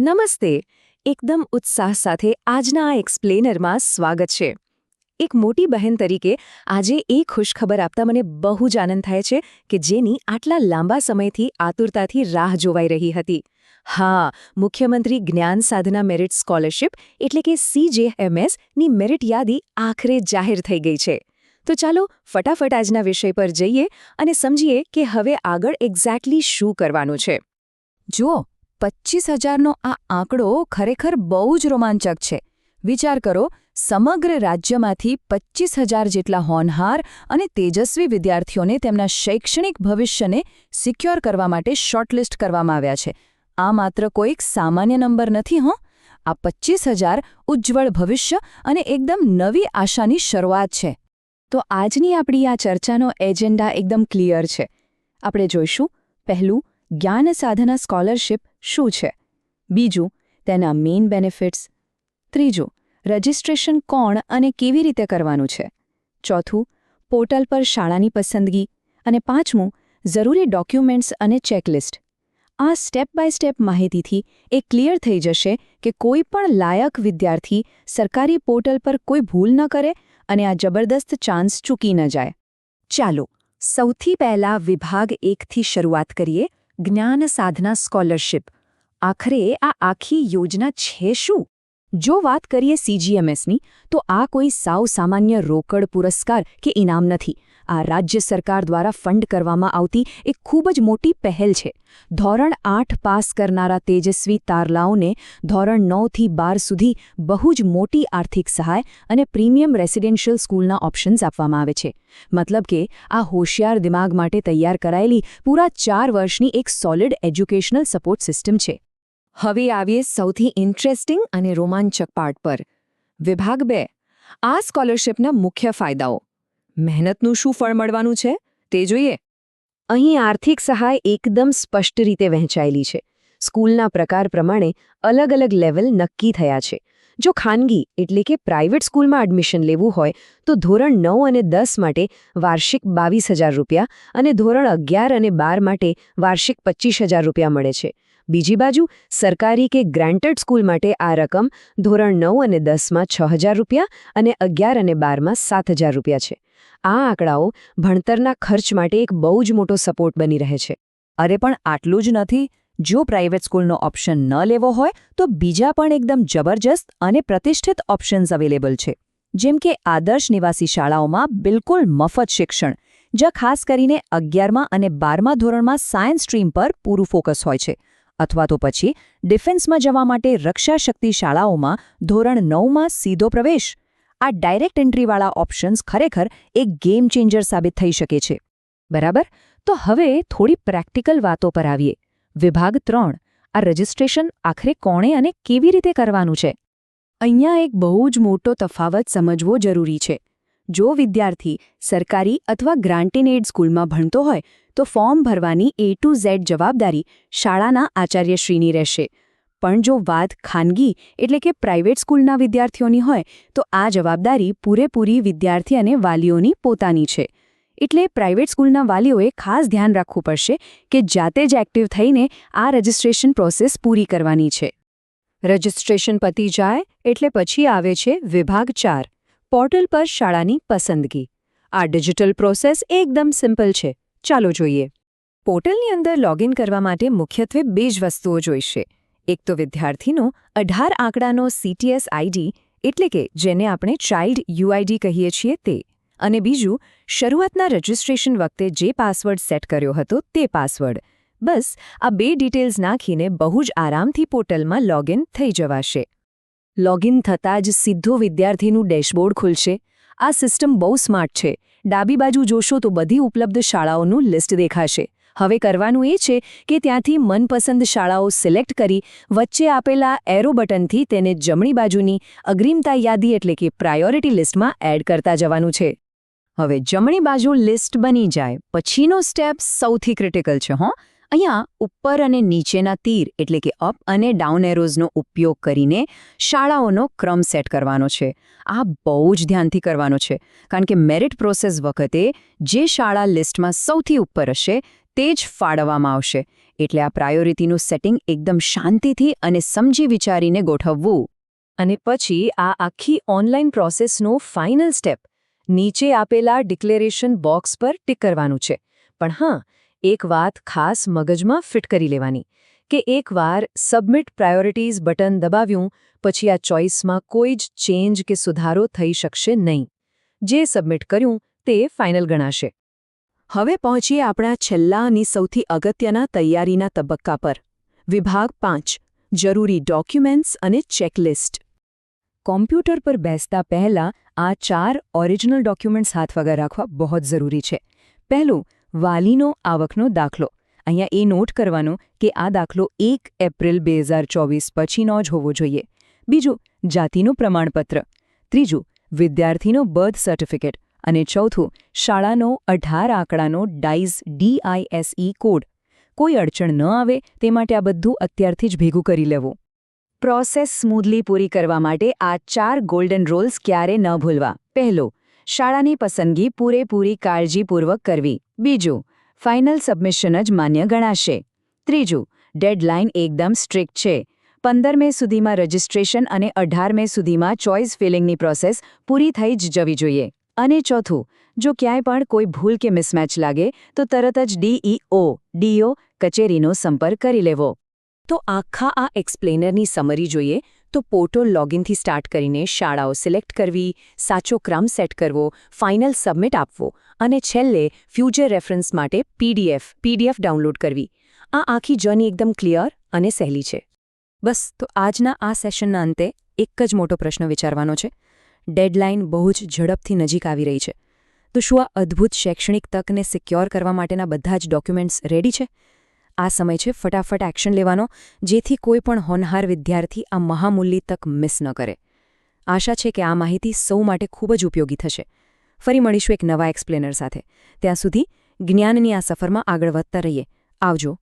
નમસ્તે. એકદમ ઉત્સાહ સાથે આજના આ એક્સપ્લેનરમાં સ્વાગત છે. એક મોટી બહેન તરીકે આજે એ ખુશખબર આપતા મને બહુ જ આનંદ થાય છે કે જેની આટલા લાંબા સમયથી આતુરતાથી રાહ જોવાઈ રહી હતી. હા, મુખ્યમંત્રી જ્ઞાન સાધના મેરિટ સ્કોલરશિપ એટલે કે CJMS ની મેરિટ યાદી આખરે જાહેર થઈ ગઈ છે. તો ચાલો ફટાફટ આજના વિષય પર જઈએ અને સમજીએ કે હવે આગળ એક્ઝેક્ટલી શું કરવાનું છે. જુઓ, 25,000નો આ આંકડો ખરેખર બહુ જ રોમાંચક છે. વિચાર કરો, સમગ્ર રાજ્યમાંથી 25,000 જેટલા હોનહાર અને તેજસ્વી વિદ્યાર્થીઓને તેમના શૈક્ષણિક ભવિષ્યને સિક્યોર કરવા માટે શોર્ટલિસ્ટ કરવામાં આવ્યા છે. આ માત્ર કોઈક સામાન્ય નંબર નથી હો. આ 25,000 ઉજ્જવળ ભવિષ્ય અને એકદમ નવી આશાની શરૂઆત છે. તો આજની આપણી આ ચર્ચાનો એજન્ડા એકદમ ક્લિયર છે. આપણે જોઈશું, પહેલું, જ્ઞાન સાધના સ્કોલરશિપ શું છે? બીજું, તેના મેઇન બેનિફિટ્સ. ત્રીજું, રજિસ્ટ્રેશન કોણ અને કેવી રીતે કરવાનું છે? ચોથું, પોર્ટલ પર શાળાની પસંદગી. અને પાંચમું, જરૂરી ડોક્યુમેન્ટ્સ અને ચેકલિસ્ટ. આ સ્ટેપ બાય સ્ટેપ માહિતીથી એ ક્લિયર થઈ જશે કે કોઈ પણ લાયક વિદ્યાર્થી સરકારી પોર્ટલ પર કોઈ ભૂલ ન કરે અને આ જબરદસ્ત ચાન્સ ચૂકી ન જાય. ચાલો, સૌથી પહેલા વિભાગ 1થી શરૂઆત કરીએ. જ્ઞાન સાધના સ્કોલરશિપ. આખરે આ આખી યોજના છે શું? જો વાત કરીએ CGMSની, તો આ કોઈ સાવ સામાન્ય રોકડ પુરસ્કાર કે ઇનામ નથી. આ રાજ્ય સરકાર દ્વારા ફંડ કરવામાં આવતી એક ખૂબ જ મોટી પહેલ છે. ધોરણ 8 પાસ કરનારા તેજસ્વી તારલાઓને ધોરણ 9થી 12 સુધી બહુ જ મોટી આર્થિક સહાય અને પ્રીમિયમ રેસિડેન્શિયલ સ્કૂલના ઓપ્શન્સ આપવામાં આવે છે. મતલબ કે આ હોશિયાર દિમાગ માટે તૈયાર કરાયેલી પૂરા 4 વર્ષની એક સોલિડ એજ્યુકેશનલ સપોર્ટ સિસ્ટમ છે. હવે આવીએ સૌથી ઇન્ટરેસ્ટિંગ અને રોમાંચક પાર્ટ પર. વિભાગ 2. આ સ્કોલરશિપના મુખ્ય ફાયદાઓ. મહેનતનું શું ફળ મળવાનું છે તે જોઈએ. અહીં આર્થિક સહાય એકદમ સ્પષ્ટ રીતે વહેંચાયેલી છે. સ્કૂલના પ્રકાર પ્રમાણે અલગ અલગ લેવલ નક્કી થયા છે. જો ખાનગી એટલે કે પ્રાઇવેટ સ્કૂલમાં એડમિશન લેવું હોય તો ધોરણ 9 અને 10 માટે વાર્ષિક 22,000 રૂપિયા અને ધોરણ 11 અને 12 માટે વાર્ષિક 25,000 રૂપિયા મળે છે. બીજી બાજુ સરકારી કે ગ્રાન્ટેડ સ્કૂલ માટે આ રકમ ધોરણ 9 અને 10માં 6,000 રૂપિયા અને 11 અને 12માં 7,000 રૂપિયા છે. આ આંકડાઓ ભણતરના ખર્ચ માટે એક બહુ જ મોટો સપોર્ટ બની રહે છે. અરે પણ આટલું જ નથી. જો પ્રાઇવેટ સ્કૂલનો ઓપ્શન ન લેવો હોય તો બીજા પણ એકદમ જબરજસ્ત અને પ્રતિષ્ઠિત ઓપ્શન્સ અવેલેબલ છે. જેમ કે આદર્શ નિવાસી શાળાઓમાં બિલકુલ મફત શિક્ષણ, જ્યાં ખાસ કરીને 11મા અને 12મા ધોરણમાં સાયન્સ સ્ટ્રીમ પર પૂરું ફોકસ હોય છે. અથવા તો પછી ડિફેન્સમાં જવા માટે રક્ષા શક્તિ શાળાઓમાં ધોરણ 9માં સીધો પ્રવેશ. આ ડાયરેક્ટ એન્ટ્રીવાળા ઓપ્શન્સ ખરેખર એક ગેમ ચેન્જર સાબિત થઈ શકે છે. બરાબર? તો હવે થોડી પ્રેક્ટિકલ વાતો પર આવીએ. વિભાગ 3. આ રજિસ્ટ્રેશન આખરે કોણે અને કેવી રીતે કરવાનું છે? અહીંયા એક બહુ જ મોટો તફાવત સમજવો જરૂરી છે. જો વિદ્યાર્થી સરકારી અથવા ગ્રાન્ટેડ એડ સ્કૂલમાં ભણતો હોય તો ફોર્મ ભરવાની A to Z જવાબદારી શાળાના આચાર્યશ્રીની રહેશે. પણ જો વાત ખાનગી એટલે કે પ્રાઇવેટ સ્કૂલના વિદ્યાર્થીઓની હોય તો આ જવાબદારી પૂરેપૂરી વિદ્યાર્થી અને વાલીઓની પોતાની છે. એટલે પ્રાઇવેટ સ્કૂલના વાલીઓએ ખાસ ધ્યાન રાખવું પડશે કે જાતે જ એક્ટિવ થઈને આ રજિસ્ટ્રેશન પ્રોસેસ પૂરી કરવાની છે. રજિસ્ટ્રેશન પતી જાય એટલે પછી આવે છે વિભાગ 4. પોર્ટલ પર શાળાની પસંદગી. આ ડિજિટલ પ્રોસેસ એકદમ સિમ્પલ છે. ચાલો જોઈએ. પોર્ટલની અંદર લોગિન કરવા માટે મુખ્યત્વે 2 જ વસ્તુઓ જોઈશે. એક તો વિદ્યાર્થીનો 18 આંકડાનો CTS ID એટલે કે જેને આપણે ચાઇલ્ડ UID કહીએ છીએ તે. અને બીજું, શરૂઆતના રજિસ્ટ્રેશન વખતે જે પાસવર્ડ સેટ કર્યો હતો તે પાસવર્ડ. બસ આ 2 ડિટેલ્સ નાખીને બહુ જ આરામથી પોર્ટલમાં લોગિન થઈ જવાશે. લોગિન થતાં જ સીધો વિદ્યાર્થીનું ડેશબોર્ડ ખુલશે. આ સિસ્ટમ બહુ સ્માર્ટ છે. ડાબી બાજુ જોશો તો બધી ઉપલબ્ધ શાળાઓનું લિસ્ટ દેખાશે. હવે કરવાનું એ છે કે ત્યાંથી મનપસંદ શાળાઓ સિલેક્ટ કરી વચ્ચે આપેલા એરો બટનથી તેને જમણી બાજુની અગ્રિમતા યાદી એટલે કે પ્રાયોરિટી લિસ્ટમાં એડ કરતા જવાનું છે. હવે જમણી બાજુ લિસ્ટ બની જાય પછીનો સ્ટેપ સૌથી ક્રિટિકલ છે. અહીંયા ઉપર અને નીચેના તીર એટલે કે અપ અને ડાઉન એરોઝનો ઉપયોગ કરીને શાળાઓનો ક્રમ સેટ કરવાનો છે. આ બહુ જ ધ્યાનથી કરવાનો છે કારણ કે મેરિટ પ્રોસેસ વખતે જે શાળા લિસ્ટમાં સૌથી ઉપર હશે તે જ ફાળવવામાં આવશે. એટલે આ પ્રાયોરિટીનું સેટિંગ એકદમ શાંતિથી અને સમજી વિચારીને ગોઠવવું. અને પછી આ આખી ઓનલાઈન પ્રોસેસનો ફાઇનલ સ્ટેપ નીચે આપેલા ડિક્લેરેશન બોક્સ પર ટિક કરવાનું છે. પણ હા, એક વાત ખાસ મગજમાં ફિટ કરી લેવાની કે એકવાર સબમિટ પ્રાયોરિટીઝ બટન દબાવ્યું પછી આ ચોઇસમાં કોઈ જ ચેન્જ કે સુધારો થઈ શકશે નહીં. જે સબમિટ કર્યું તે ફાઇનલ ગણાશે. હવે પહોંચીએ આપણા છેલ્લા અને સૌથી અગત્યના તૈયારીના તબક્કા પર. વિભાગ 5 જરૂરી ડોક્યુમેન્ટ્સ અને ચેકલિસ્ટ. કોમ્પ્યુટર પર બેસતા પહેલાં આ 4 ઓરિજિનલ ડોક્યુમેન્ટ્સ હાથ વગર રાખવા બહુ જ જરૂરી છે. પહેલું, વાલીનો આવકનો દાખલો. અહીંયા એ નોટ કરવાનું કે આ દાખલો 1 એપ્રિલ 2024 પછીનો જ હોવો જોઈએ. બીજું, જાતિનું પ્રમાણપત્ર. ત્રીજું, વિદ્યાર્થીનો બર્થ સર્ટિફિકેટ. અને ચોથું, શાળાનો 18 આંકડાનો DISE કોડ. કોઈ અડચણ ન આવે તે માટે આ બધું અત્યારથી જ ભેગું કરી લેવું. પ્રોસેસ સ્મૂધલી પૂરી કરવા માટે આ 4 ગોલ્ડન રૂલ્સ ક્યારે ન ભૂલવા. પહેલો, શાળાની પસંદગી પૂરેપૂરી કાળજીપૂર્વક કરવી. બીજું, ફાઇનલ સબમિશન જ માન્ય ગણાશે. ત્રીજું, ડેડલાઇન એકદમ સ્ટ્રિક્ટ છે. 15 મે સુધીમાં રજિસ્ટ્રેશન અને 18 મે સુધીમાં ચોઇસ ફિલિંગની પ્રોસેસ પૂરી થઈ જ જવી જોઈએ. અને ચોથું, જો ક્યાંય પણ કોઈ ભૂલ કે મિસમેચ લાગે તો તરત જ DO કચેરીનો સંપર્ક કરી લેવો. તો આખા આ એક્સપ્લેનરની સમરી જોઈએ તો પોર્ટલ લોગિનથી સ્ટાર્ટ કરીને શાળાઓ સિલેક્ટ કરવી, સાચો ક્રમ સેટ કરવો, ફાઇનલ સબમિટ આપવો અને છેલ્લે ફ્યુચર રેફરન્સ માટે PDF ડાઉનલોડ કરવી. આ આખી જર્ની એકદમ ક્લિયર અને સહેલી છે. બસ, તો આજના આ સેશનના અંતે એક જ મોટો પ્રશ્ન વિચારવાનો છે. ડેડલાઇન બહુ જ ઝડપથી નજીક આવી રહી છે. તો શું આ અદ્ભુત શૈક્ષણિક તકને સિક્યોર કરવા માટેના બધા જ ડોક્યુમેન્ટ્સ રેડી છે? આ સમય છે ફટાફટ એક્શન લેવાનો, જેથી કોઈ પણ હોનહાર વિદ્યાર્થી આ મહામૂલ્ય તક મિસ ન કરે. આશા છે કે આ માહિતી સૌ માટે ખૂબ જ ઉપયોગી થશે. ફરી મળીશું એક નવા એક્સપ્લેનર સાથે. ત્યાં સુધી જ્ઞાનની આ સફરમાં આગળ વધતા રહીએ. આવજો.